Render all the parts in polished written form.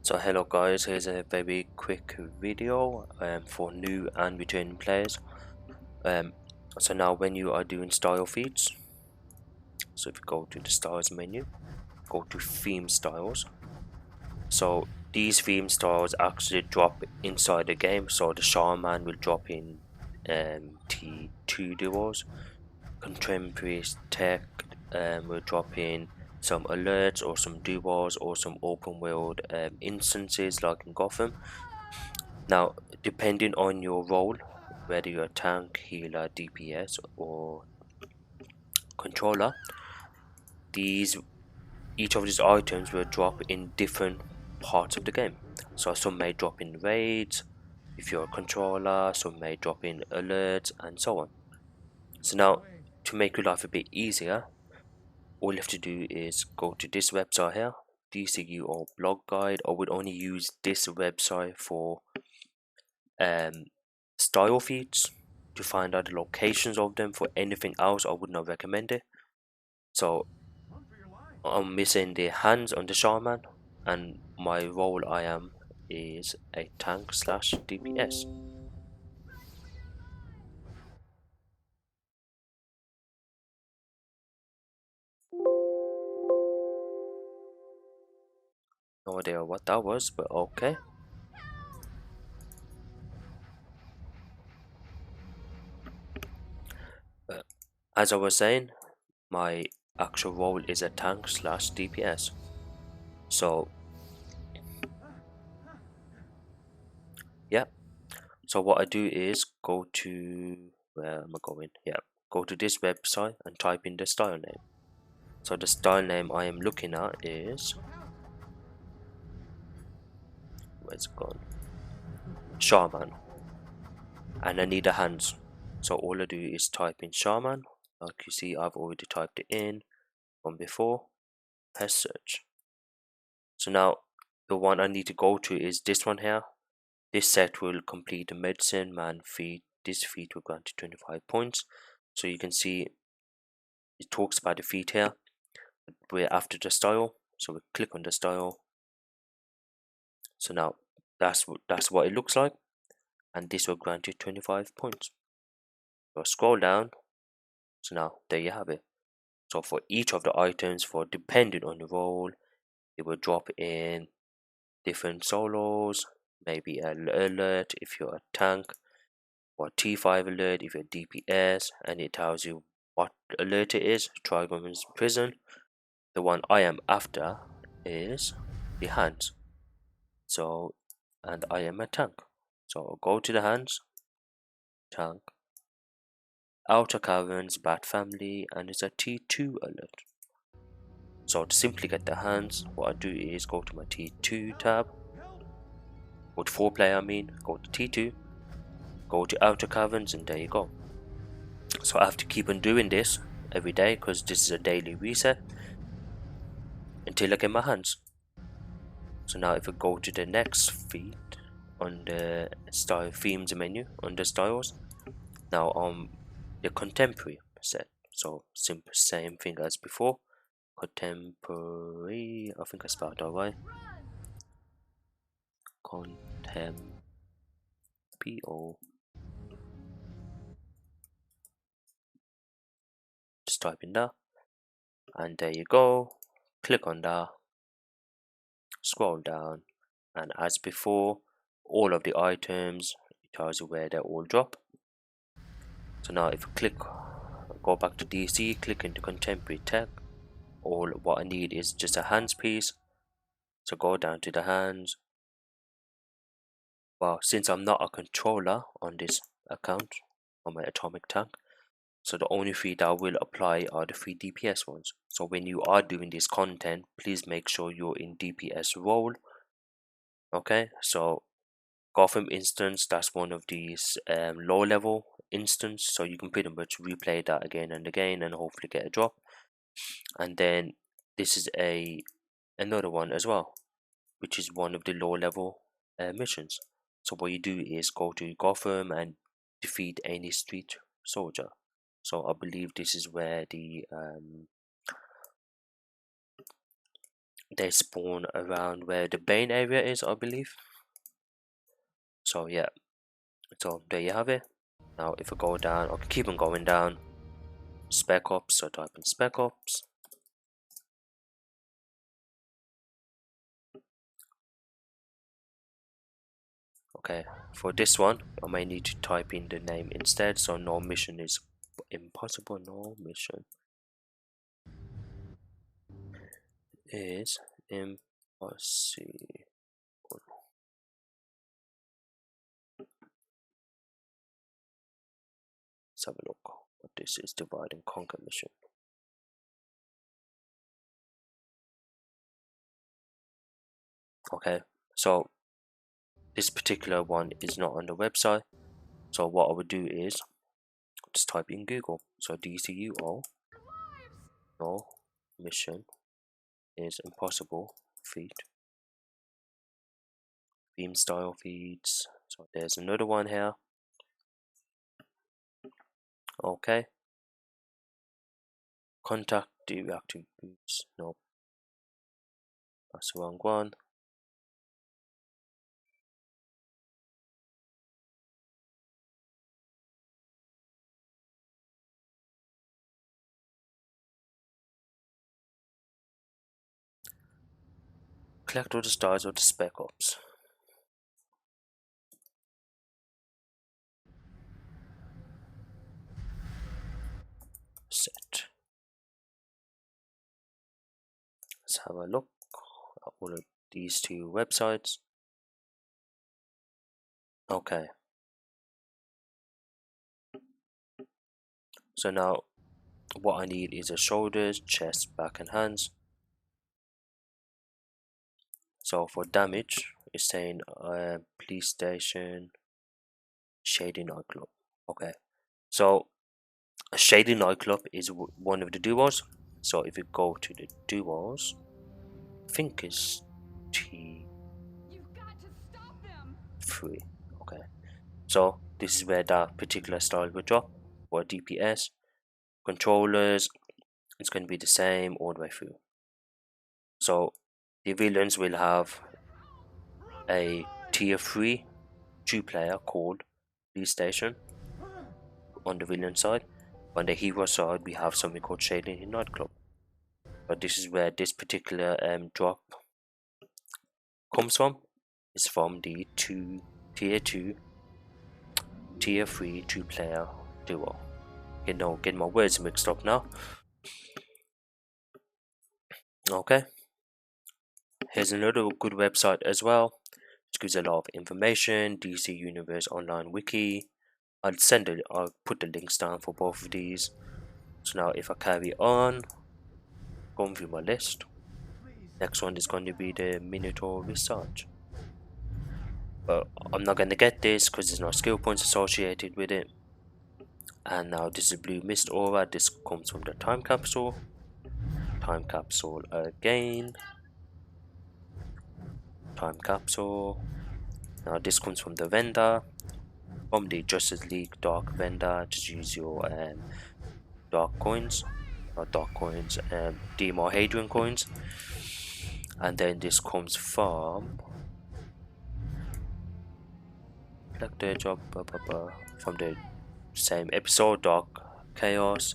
So hello guys, here's a very quick video for new and returning players. Um, so now when you are doing style feeds, so if you go to the styles menu, go to theme styles. So these theme styles actually drop inside the game. So the shaman will drop in T2 duos, contemporary tech will drop in some alerts or some duos or some open world instances like in Gotham. Now, depending on your role, whether you're a tank, healer, DPS, or controller, these each of these items will drop in different parts of the game. So some may drop in raids, if you're a controller, some may drop in alerts, and so on. So now, to make your life a bit easier, all you have to do is go to this website here, DCUO blog guide. I would only use this website for um, style feeds to find out the locations of them. For anything else, I would not recommend it. So I'm missing the hands on the shaman, and my role I am is a tank slash DPS. No idea what that was, but okay. Uh, as I was saying, my actual role is a tank slash DPS. So yeah, so what I do is go to, where am I going? Yeah, go to this website and type in the style name. So the style name I am looking at is, where's it gone? Shaman. And I need the hands. So all I do is type in Shaman. Like you see, I've already typed it in from before. Press search. So now the one I need to go to is this one here. This set will complete the medicine man feat. This feat will grant you 25 points. So you can see it talks about the feat here. We're after the style. So we click on the style. So now that's what it looks like. And this will grant you 25 points. So scroll down. So now there you have it. So for each of the items, for depending on the role, it will drop in different solos, maybe an alert if you're a tank, or T5 alert if you're DPS, and it tells you what alert it is. Trigon's prison. The one I am after is the hands. So, and I am a tank. So I'll go to the hands, tank, outer caverns, bat family, and it's a T2 alert. So to simply get the hands, what I do is go to my T2 tab, or to 4 player I mean, go to T2, go to outer caverns, and there you go. So I have to keep on doing this every day because this is a daily reset until I get my hands. So now if I go to the next feed on the style themes menu, on the styles, now the contemporary set. So simple, same thing as before. Contemporary, I think I spelled that right. Contem PO. Just type in that, and there you go. Click on that, scroll down, and as before, all of the items, it tells you where they all drop. So now if you click, go back to DC, click into contemporary tech. All what I need is just a hands piece. So go down to the hands. Well, since I'm not a controller on this account, on my atomic tank, so the only three that will apply are the 3 DPS ones. So when you are doing this content, please make sure you're in DPS role. Okay, so Gotham instance, that's one of these low level instance, so you can pretty much replay that again and again and hopefully get a drop. And then this is another one as well, which is one of the low level missions. So what you do is go to Gotham and defeat any street soldier. So I believe this is where the they spawn around where the main area is, I believe. So yeah, so there you have it. Now if I go down, I can keep on going down. Spec Ops, so type in Spec Ops. Okay, for this one, I may need to type in the name instead, so no mission is impossible. No mission is impossible. Let's have a look what this is. Divide and conquer mission. Okay, so this particular one is not on the website, so what I would do is just type in Google. So DCUO, no mission is impossible feat, beam style feeds. So there's another one here. Okay, contact the reactive boots. No, that's the wrong one. Collect all the stars of the Spec Ops. Set. Let's have a look at all of these two websites. Okay. So now what I need is a shoulders, chest, back and hands. So for damage, it's saying police station, shady nightclub. Okay. So a shady nightclub is one of the duos. So if you go to the duos, I think it's T3. Okay. So this is where that particular style will drop for DPS. Controllers, it's going to be the same all the way through. So the villains will have a tier 3 2-player called Police Station on the villain side. On the hero side, we have something called Shading in Nightclub. But this is where this particular drop comes from. It's from the tier 2, tier 3 2-player duo. You know, get my words mixed up now. Okay, here's another good website as well, which gives a lot of information. DC Universe Online Wiki. I'll put the links down for both of these. So now if I carry on, going through my list, next one is going to be the Minotaur Research. But I'm not going to get this because there's no skill points associated with it. And now this is Blue Mist Aura. This comes from the time capsule. Time capsule again. Time capsule. Now this comes from the vendor. From the Justice League Dark vendor. Just use your dark coins. Not dark coins, Demo Hadrian coins. And then this comes from collector job from the same episode, Dark Chaos.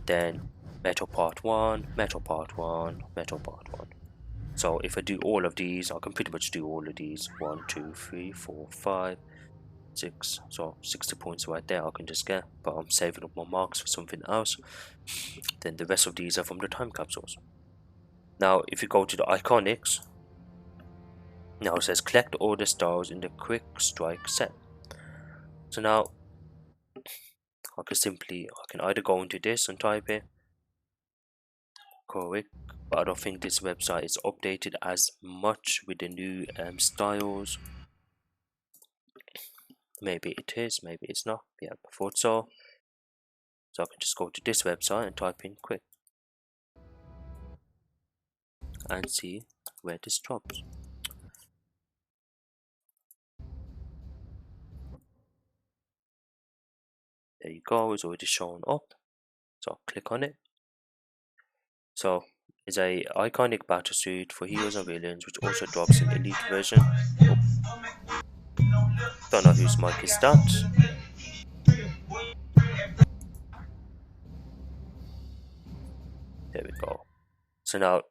Then Metal Part 1, Metal Part 1, Metal Part 1. So if I do all of these, I can pretty much do all of these. 1, 2, 3, 4, 5, 6. So 60 points right there I can just get. But I'm saving up my marks for something else. Then the rest of these are from the time capsules. Now if you go to the iconics, now it says collect all the stars in the quick strike set. So now I can either go into this and type it quick, but I don't think this website is updated as much with the new styles. Maybe it is, maybe it's not. Yeah, I thought so. So I can just go to this website and type in quick and see where this drops. There you go, it's already shown up. So I'll click on it. So is a iconic battlesuit for heroes and villains, which also drops in Elite version. Oh, don't know whose mic is that. There we go. So now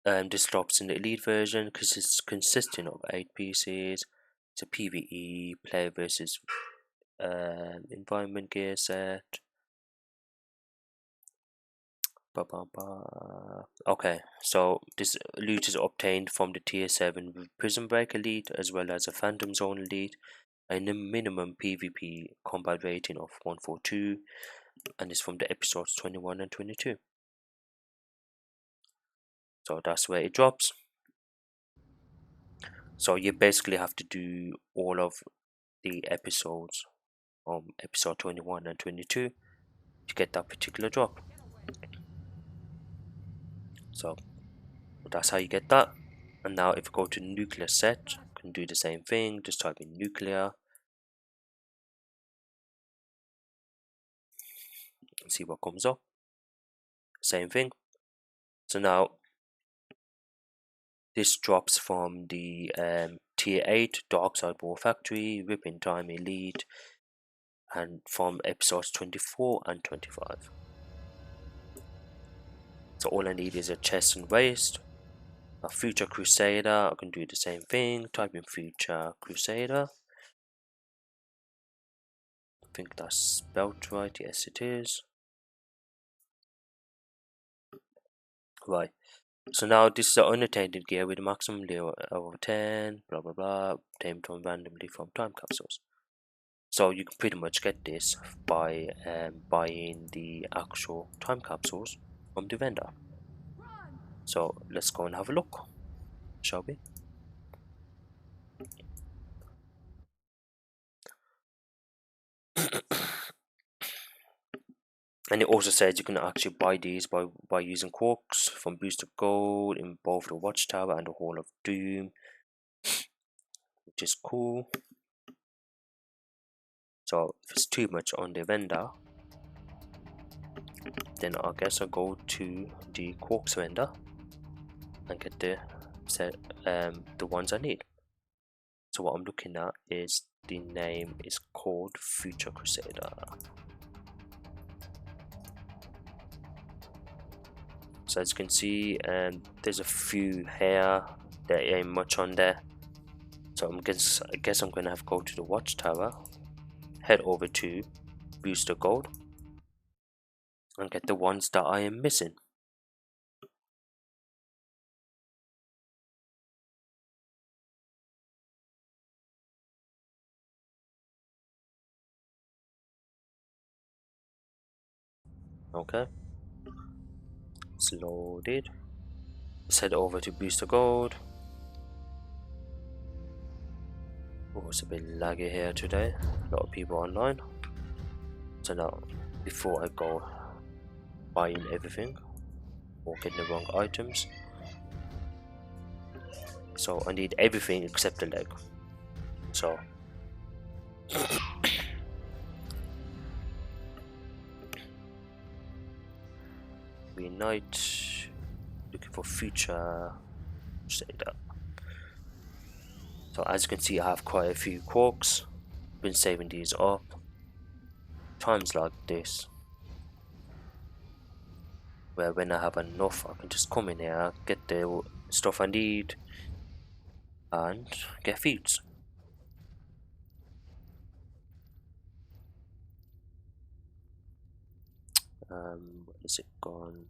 this drops in the Elite version because it's consisting of 8 pieces. It's a PvE, player versus environment gear set. Okay, so this loot is obtained from the tier 7 Prison Break Elite as well as a Phantom Zone Elite, and a minimum PvP combat rating of 142, and it's from the episodes 21 and 22. So that's where it drops. So you basically have to do all of the episodes from episode 21 and 22 to get that particular drop. So that's how you get that. And now if you go to nuclear set, you can do the same thing, just type in nuclear and see what comes up. Same thing. So now this drops from the tier 8 Dark Side War Factory, Ripping Time Elite, and from episodes 24 and 25. So all I need is a chest and waist, a Future Crusader. I can do the same thing, type in Future Crusader. I think that's spelled right, yes it is. Right, so now this is the unattainted gear with a maximum level of 10, blah blah blah, obtained randomly from time capsules. So you can pretty much get this by buying the actual time capsules from the vendor. So let's go and have a look, shall we? And it also says you can actually buy these by using quarks from Booster Gold in both the Watchtower and the Hall of Doom, which is cool. So if it's too much on the vendor, then I guess I'll go to the quarks vendor and get the ones I need. So what I'm looking at is the name is called Future Crusader. So as you can see, there's a few here, there ain't much on there. So I guess I'm gonna have to go to the Watchtower, head over to Booster Gold, and get the ones that I am missing. Okay, it's loaded. Let's head over to Booster Gold. Oh, it's a bit laggy here today, a lot of people online. So now, before I go buying everything or getting the wrong items, so I need everything except the leg. So Reunite, looking for Future Crusader. So as you can see, I have quite a few quarks, been saving these up. Times like this, where when I have enough, I can just come in here, get the stuff I need, and get Feats. Where is it gone?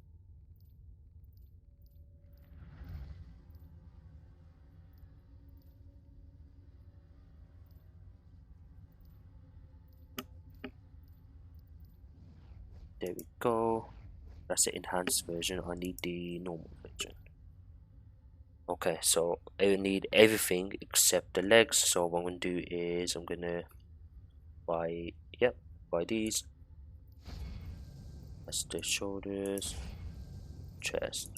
There we go. That's the enhanced version. I need the normal version. Okay, so I need everything except the legs. So what I'm gonna do is I'm gonna buy these. That's the shoulders, chest,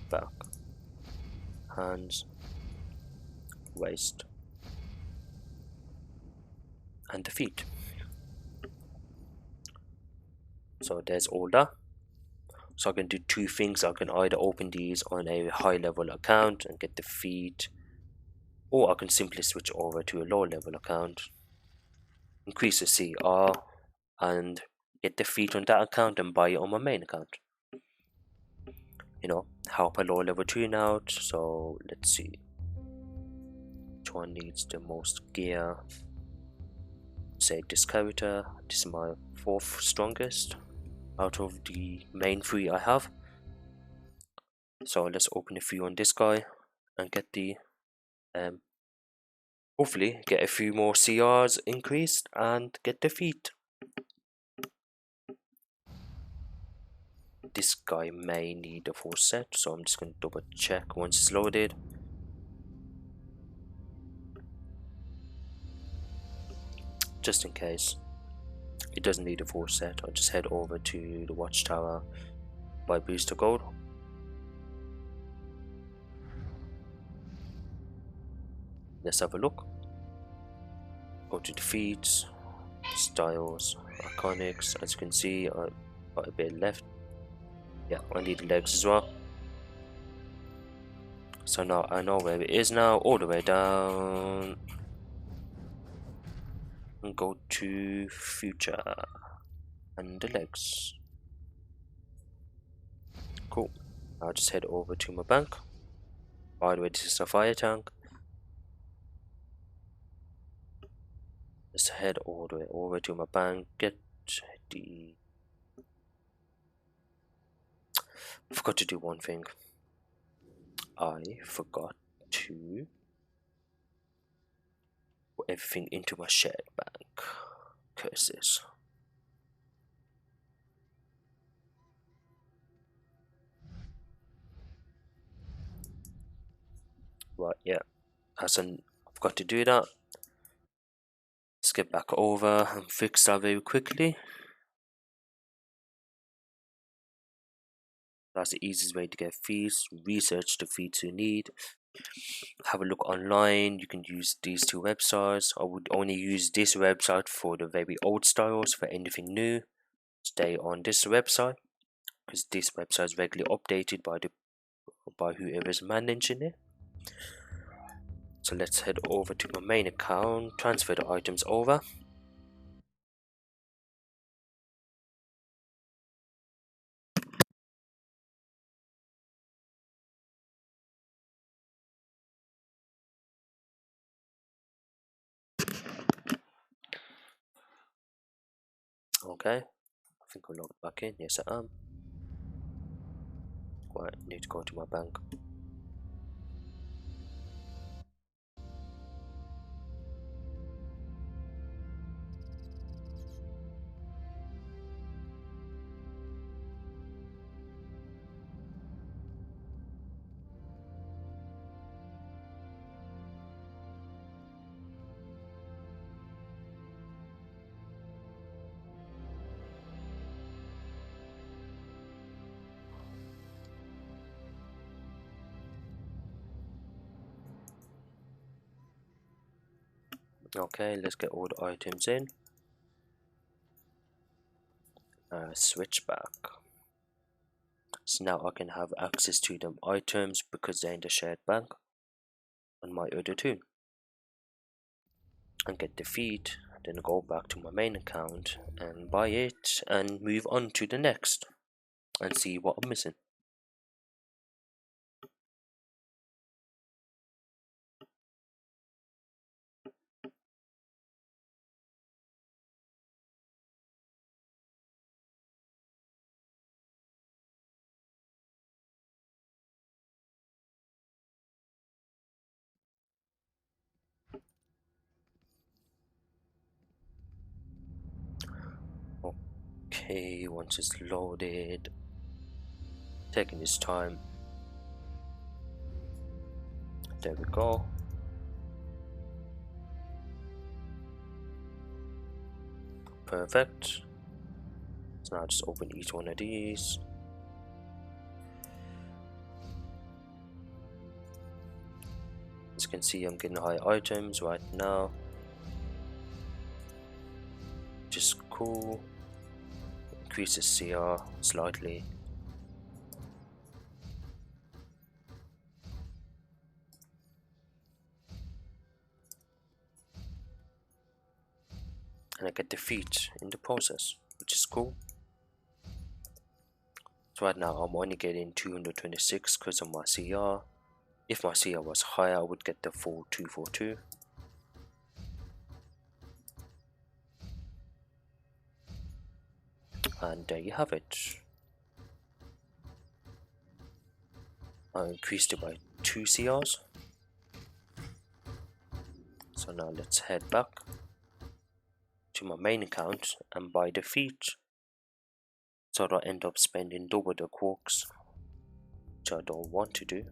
back, hands, waist, and the feet. So there's all that. So I can do two things. I can either open these on a high level account and get the feat, or I can simply switch over to a low level account, increase the CR, and get the feat on that account and buy it on my main account. You know, help a low level tune out. So let's see which one needs the most gear. Say this character. This is my 4th strongest out of the main 3 I have. So let's open a few on this guy and get the hopefully get a few more CRs increased and get the feat. This guy may need a full set, so I'm just going to double check once it's loaded. Just in case it doesn't need a full set, I'll just head over to the watchtower, buy booster gold. Let's have a look. Go to the feeds, styles, iconics. As you can see, I've got a bit left. Yeah, I need the legs as well. So now I know where it is now, all the way down. And go to future and the legs. Cool. I'll just head over to my bank. By the way, this is a fire tank. Let's head all the way over to my bank. Get the. I forgot to do one thing. I forgot to put everything into my shared bank. Curses. Right, yeah. I forgot to do that. Let's get back over and fix that very quickly. That's the easiest way to get feeds. Research the feeds you need. Have a look online. You can use these 2 websites. I would only use this website for the very old styles. For anything new, stay on this website, because this website is regularly updated by whoever's managing it. So let's head over to my main account, transfer the items over. Okay, I think I'm logged back in. Yes, I am. Right, need to go to my bank. Okay, let's get all the items in. Switch back. So now I can have access to them items because they're in the shared bank on my other toon. And get the feed, then go back to my main account and buy it and move on to the next and see what I'm missing. Okay, once it's loaded, taking its time. There we go. Perfect. So now just open each one of these. As you can see, I'm getting high items right now. Just cool. Increase the CR slightly. and I get the feat in the process, which is cool. So right now I'm only getting 226 because of my CR. If my CR was higher, I would get the full 242. And there you have it. I increased it by 2 CRs. So now let's head back to my main account and buy the feat. So that I end up spending double the quarks, which I don't want to do.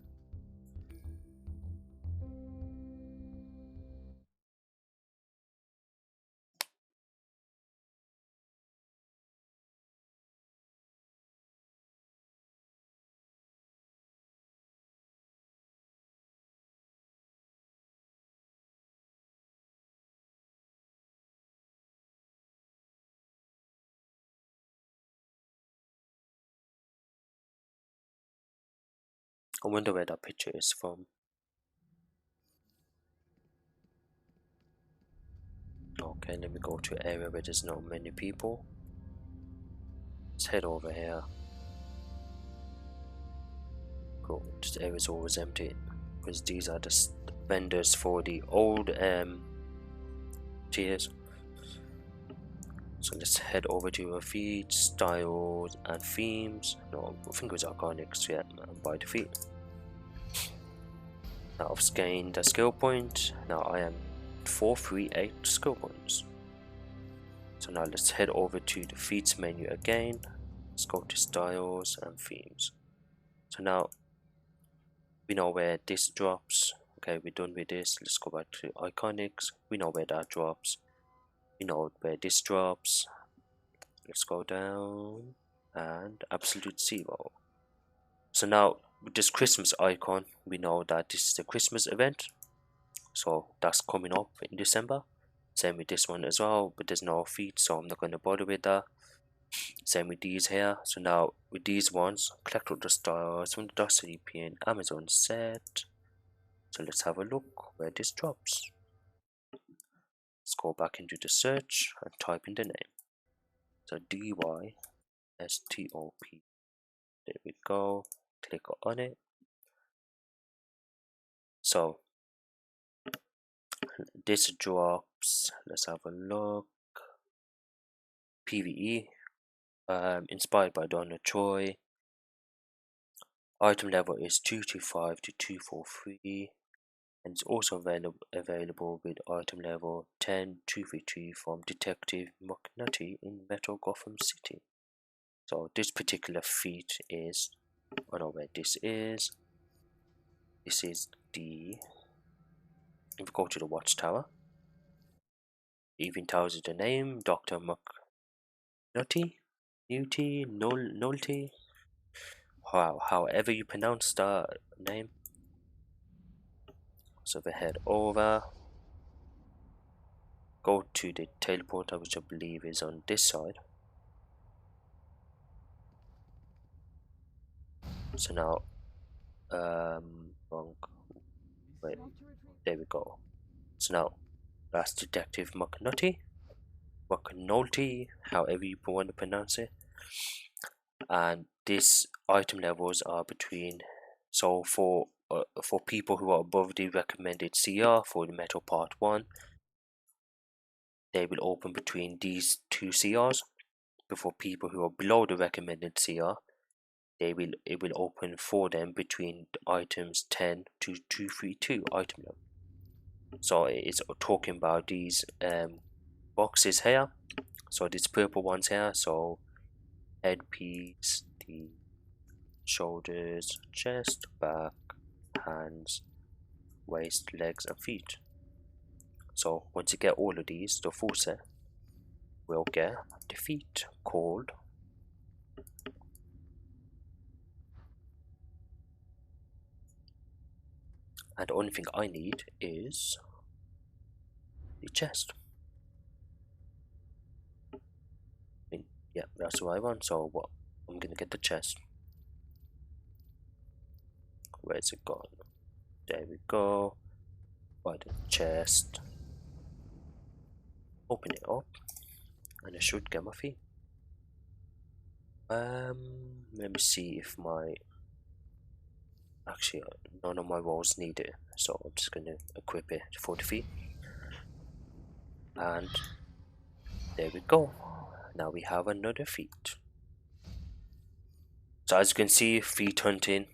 I wonder where that picture is from. Okay, let me go to an area where there's not many people. Let's head over here. Cool, this area is always empty because these are the vendors for the old tiers. So let's head over to our feeds, styles, and themes. No, I think it was iconics, yeah, by the feed. Now I've gained a skill point. Now I am 438 skill points. So now let's head over to the feeds menu again. Let's go to styles and themes. So now we know where this drops. Okay, we're done with this. Let's go back to iconics. We know where that drops. We know where this drops. Let's go down and absolute zero. So now with this Christmas icon, we know that this is the Christmas event. So that's coming up in December. Same with this one as well, but there's no feed, so I'm not going to bother with that. Same with these here. So now with these ones, collect all the stars from the .cdp and Amazon set. So let's have a look where this drops. Let's go back into the search and type in the name. So DYSTOP. There we go. Click on it. So this drops. Let's have a look. PvE. Inspired by Donna Troy. Item level is 225 to 243. And it's also available with item level 10-232 from Detective McNulty in Metro Gotham City. So this particular feat is, I know where this is. This is the, if we go to the watchtower, it even tells you the name, Dr. McNulty, Nulty, however you pronounce the name. So we head over, go to the teleporter, which I believe is on this side. So now, wrong, wait, there we go. So now, that's Detective McNulty, however you want to pronounce it. And these item levels are between, so for people who are above the recommended CR for the Metal Part 1, they will open between these two CRs. But for people who are below the recommended CR, it will open for them between items 10 to 232 item level. So it's talking about these boxes here. So these purple ones here. So headpiece, the shoulders, chest, back, hands, waist, legs, and feet. So once you get all of these, the full set, we'll get the feat called and the only thing I need is the chest. I mean, yeah, that's what I want. So what? I'm gonna get the chest. Where's it gone? There we go. Buy the chest. Open it up. and I should get my feet. Let me see if my actually none of my walls need it, so I'm just gonna equip it for the feet, and there we go. Now we have another feat. So as you can see, feat hunting,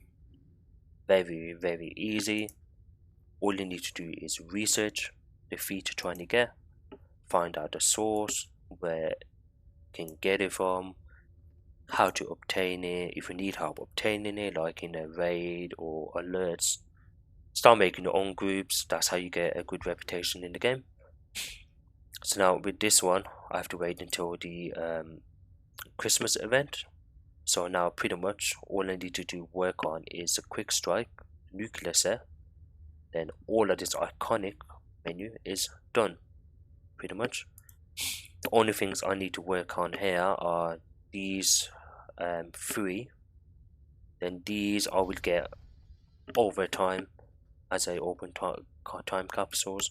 very easy. All you need to do is research the feat you're trying to get, find out the source, where you can get it from, how to obtain it. If you need help obtaining it, like in a raid or alerts, start making your own groups. That's how you get a good reputation in the game. So now with this one, I have to wait until the Christmas event. So now pretty much all I need to do work on is a quick strike, nuclear set, then all of this iconic menu is done pretty much. The only things I need to work on here are these three, then these I will get over time as I open time capsules.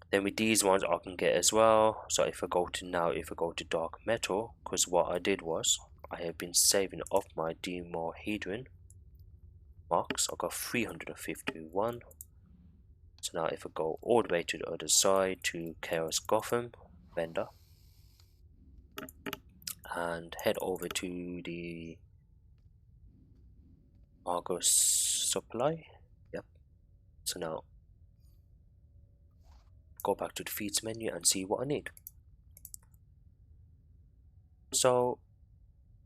Then with these ones I can get as well. So if I go to dark metal, because what I did was I have been saving off my demohedron marks. I got 351. So now if I go all the way to the other side to Chaos Gotham vendor and head over to the Argos supply. Yep. So now go back to the feeds menu and see what I need. So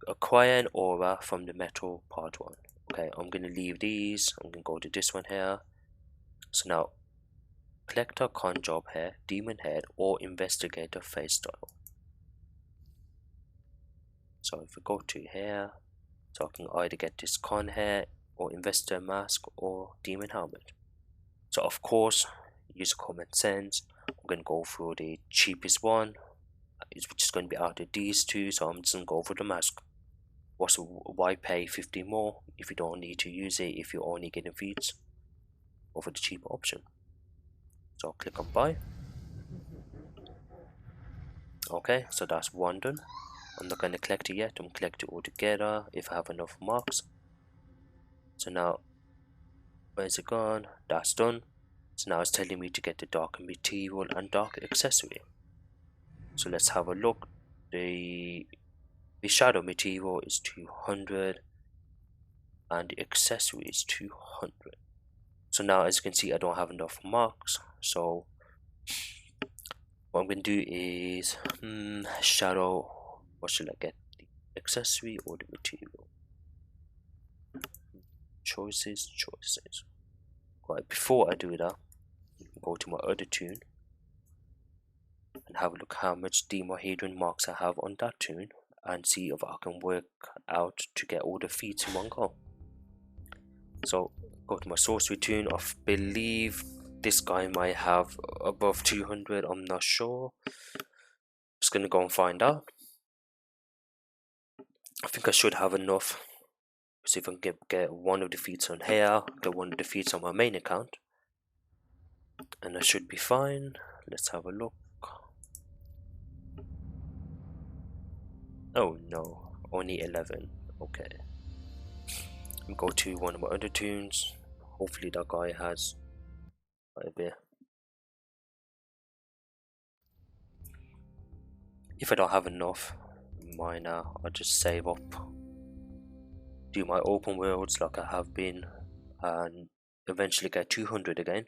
acquire an aura from the metal part 1. Okay, I'm gonna leave these. I'm gonna go to this one here. So now collector con job here, demon head, or investigator face style. So if we go to here, so I can either get this con hair or investor mask or demon helmet. So of course, use common sense. I'm gonna go for the cheapest one, which is going to be out of these two. So I'm just gonna go for the mask. Why pay 50 more if you don't need to use it, if you're only getting feats? Go for the cheaper option. So I'll click on buy. Okay, so that's one done. I'm not going to collect it yet. I'm collect it all together if I have enough marks. So now, where's it gone? That's done. So now it's telling me to get the dark material and dark accessory. So let's have a look. The shadow material is 200 and the accessory is 200. So now as you can see, I don't have enough marks. So what I'm going to do is shadow. What should I get? The accessory or the material? Choices. Right, before I do that, go to my other tune and have a look how much demohedron marks I have on that tune and see if I can work out to get all the feats in one go. So go to my sorcery tune. I believe this guy might have above 200. I'm not sure. Just gonna go and find out. I think I should have enough. See if I can get one of the feats on here, get one of the feats on my main account, and I should be fine. Let's have a look. Oh no, only 11. Okay. Go to one of my other tunes. Hopefully that guy has quite a bit. If I don't have enough, minor, I'll just save up, do my open worlds like I have been, and eventually get 200 again,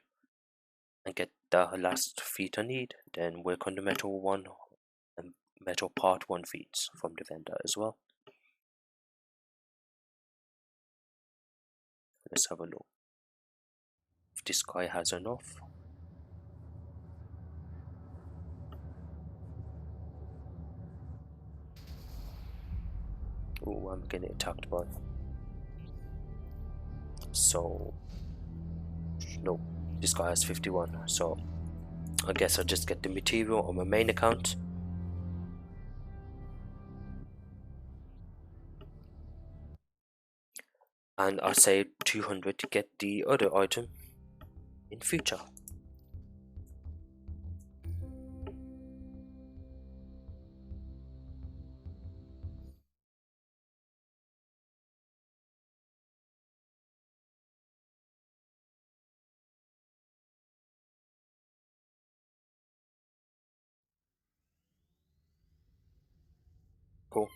and get the last feat I need. Then work on the metal one and metal part 1 feats from the vendor as well. Let's have a look if this guy has enough. Oh, I'm getting attacked by. So no, this guy has 51. So I guess I'll just get the material on my main account. And I'll save 200 to get the other item in future. Cool.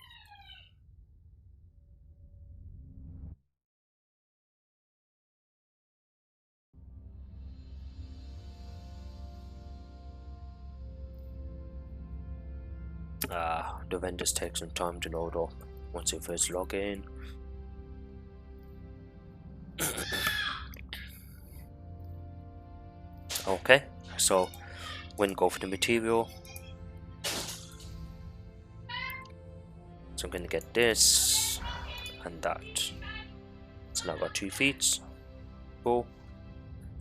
The vendors take some time to load up once you first log in. Okay, so when you go for the material, so I'm gonna get this and that. So now I've got 2 feats. Cool.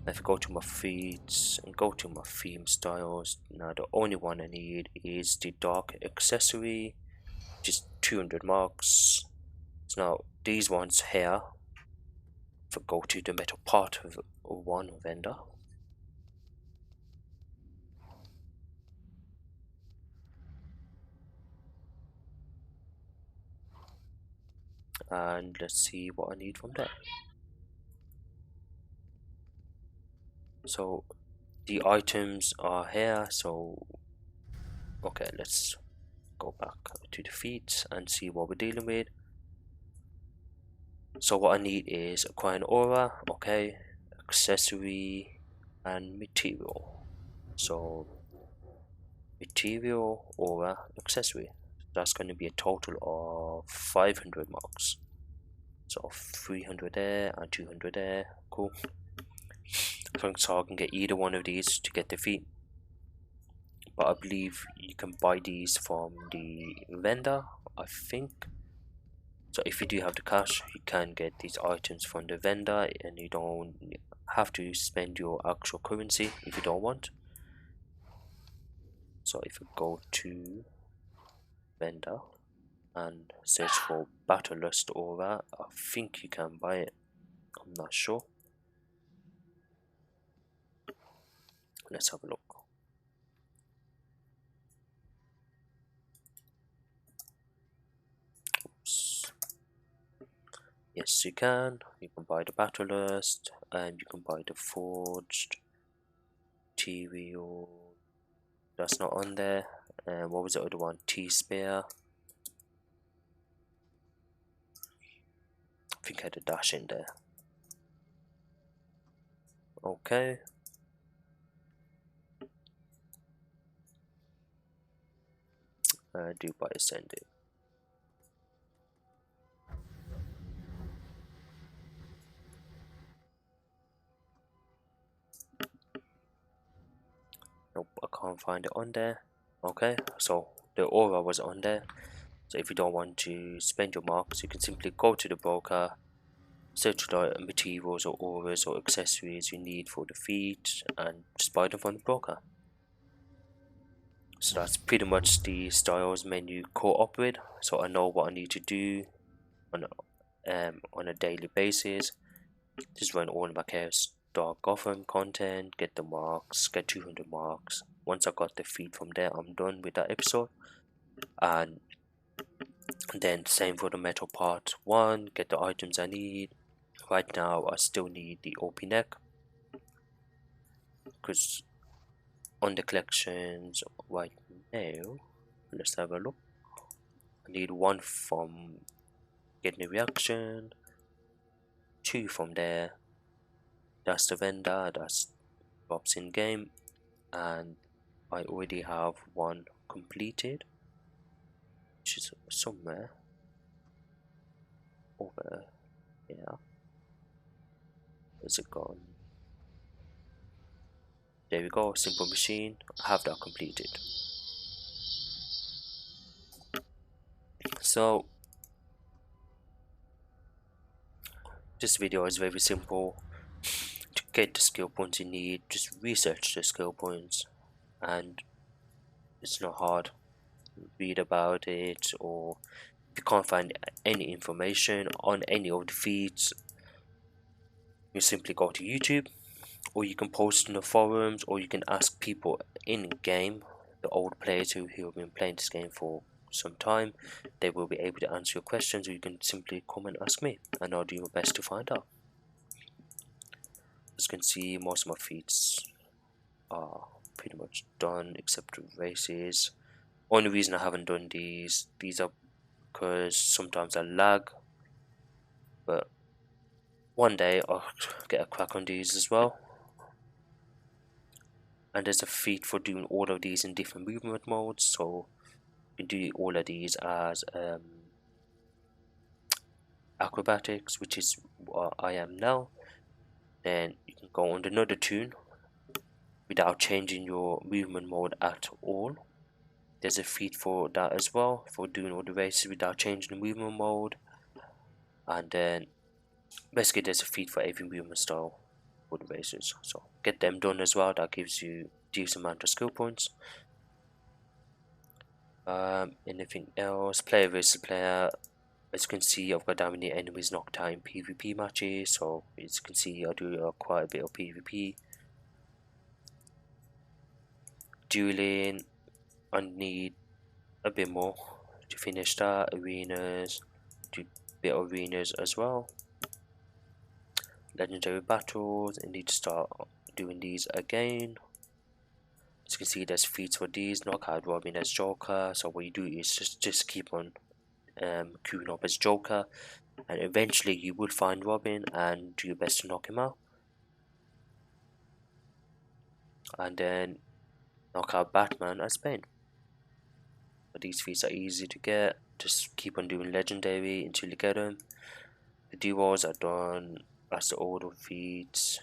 If I go to my feeds and go to my theme styles, now the only one I need is the dark accessory, just 200 marks. So now these ones here, if I go to the metal part of one vendor, and let's see what I need from there. So the items are here, so okay, let's go back to the feeds and see what we're dealing with. So what I need is acquire an aura, okay, accessory and material. So material, aura, accessory, that's going to be a total of 500 marks. So 300 there and 200 there. Cool. So I can get either one of these to get the feat, but I believe you can buy these from the vendor, I think. So if you do have the cash, you can get these items from the vendor and you don't have to spend your actual currency if you don't want. So if you go to vendor and search for Battle Lust Aura, I think you can buy it, I'm not sure. Let's have a look. Oops. Yes, you can buy the Battle Lust and you can buy the Forged material. That's not on there. And what was the other one? T-Spear. I think I had a dash in there. Okay. Do by ascending. Nope, I can't find it on there. Okay, so the aura was on there. So if you don't want to spend your marks, you can simply go to the broker, search the materials or auras or accessories you need for the feat, and just buy them from the broker. So that's pretty much the styles menu caught up with. So I know what I need to do on a daily basis. Just run all my chaos dark GodFlame content, get the marks, get 200 marks. Once I got the feed from there, I'm done with that episode. And then same for the metal part 1, get the items I need. Right now I still need the OP neck, because on the collections right now, let's have a look. I need 1 from getting a reaction, 2 from there, that's the vendor, that's drops in game, and I already have 1 completed, which is somewhere over here. Where's it gone? There we go, simple machine. I have that completed. So this video is very simple. To get the skill points you need, just research the skill points, and it's not hard. Read about it, or if you can't find any information on any of the feeds, you simply go to YouTube, or you can post in the forums, or you can ask people in game, the old players who have been playing this game for some time. They will be able to answer your questions, or you can simply come and ask me and I'll do my best to find out. As you can see, most of my feats are pretty much done except races. Only reason I haven't done these are because sometimes I lag, but one day I'll get a crack on these as well. And there's a feat for doing all of these in different movement modes, so you can do all of these as acrobatics, which is what I am now. Then you can go on another tune without changing your movement mode at all. There's a feat for that as well, for doing all the races without changing the movement mode. And then basically there's a feat for every movement style for the races, so get them done as well. That gives you decent amount of skill points. Anything else? Player versus player. As you can see, I've got how many enemies knocked out in PvP matches, so as you can see I do quite a bit of PvP. Dueling, I need a bit more to finish that. Arenas, do a bit of arenas as well. Legendary battles, I need to start doing these again. As you can see, there's feats for these. Knockout Robin as Joker, so what you do is just keep on queuing up as Joker, and eventually you will find Robin and do your best to knock him out. And then knock out Batman as Bane. But these feats are easy to get, just keep on doing legendary until you get them. The duos are done as the order feats.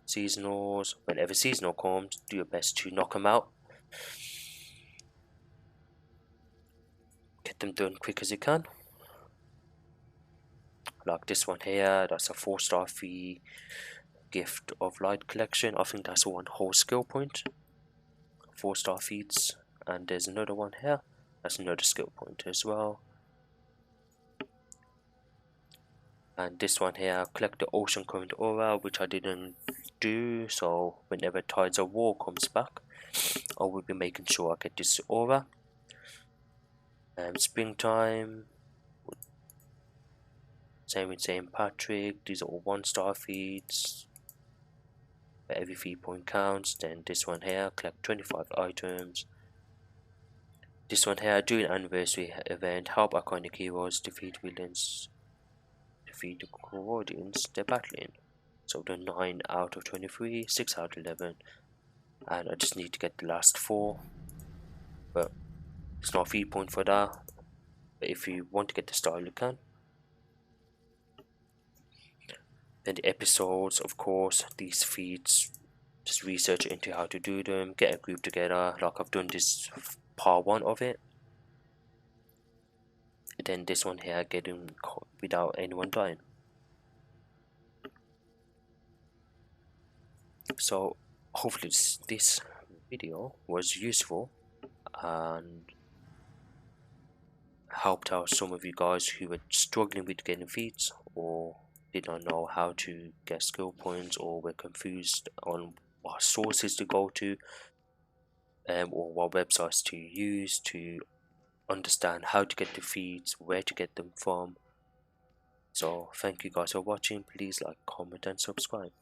Seasonals, whenever seasonal comes, do your best to knock them out. Get them done quick as you can. Like this one here, that's a 4-star fee gift of light collection. I think that's one whole skill point. 4-star feats. And there's another one here, that's another skill point as well. And this one here, collect the ocean current aura, which I didn't do, so whenever Tides of War comes back, I will be making sure I get this aura. Springtime, same with St. Patrick, these are all 1-star feeds. Every feed point counts. Then this one here, collect 25 items. This one here, do an anniversary event, help iconic heroes defeat villains, defeat the Guardians they're battling. So the 9 out of 23, 6 out of 11, and I just need to get the last 4, but it's not a feed point for that. But if you want to get the style, you can. Then the episodes, of course, these feeds, just research into how to do them, get a group together, like I've done this part 1 of it. Then this one here, getting without anyone dying. So hopefully this video was useful and helped out some of you guys who were struggling with getting feats or did not know how to get skill points, or were confused on what sources to go to, or what websites to use to understand how to get the feeds, where to get them from. So thank you guys for watching. Please like, comment and subscribe.